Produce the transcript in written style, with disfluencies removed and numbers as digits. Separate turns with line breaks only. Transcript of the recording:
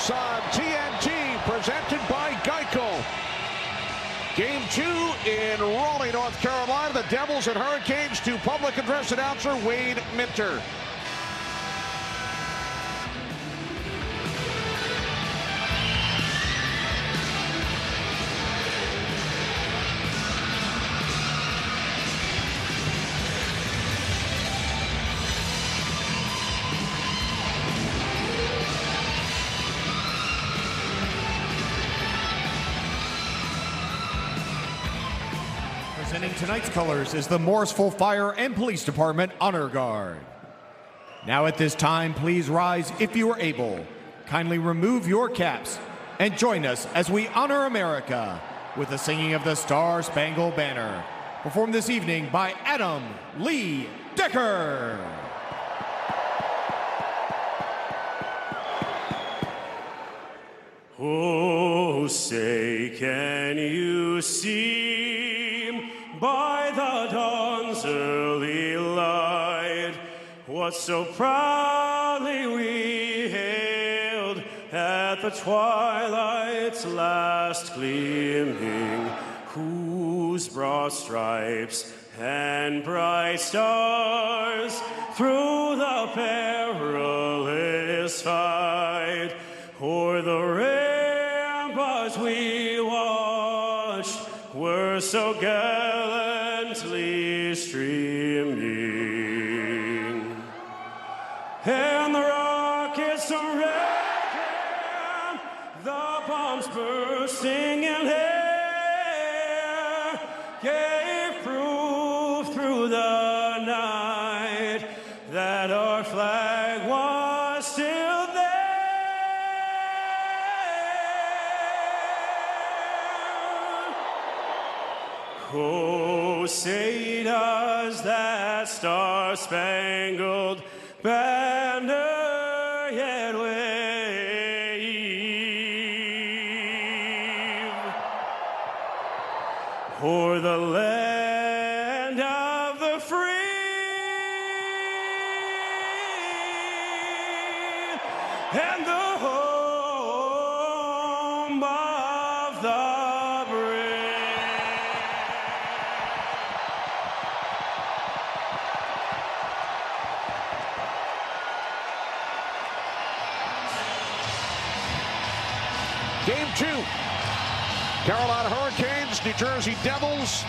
Sports on TNT, presented by Geico. Game 2 in Raleigh, North Carolina. The Devils and Hurricanes to public address announcer Wade Minter.
Presenting tonight's colors is the Morrisville Fire and Police Department Honor Guard. Now at this time, please rise if you are able. Kindly remove your caps and join us as we honor America with the singing of the Star-Spangled Banner, performed this evening by Adam Lee Decker.
Oh, say can you see by the dawn's early light what so proudly we hailed at the twilight's last gleaming, whose broad stripes and bright stars through the perilous fight o'er the ramparts we watched were so gallantly streaming, and the rockets are wrecking, the bombs bursting in air, gave proof through the night that our flag was still there. Oh, say does that star-spangled banner yet wave o'er the land of the free and the home of the brave?
Game 2, Carolina Hurricanes, New Jersey Devils.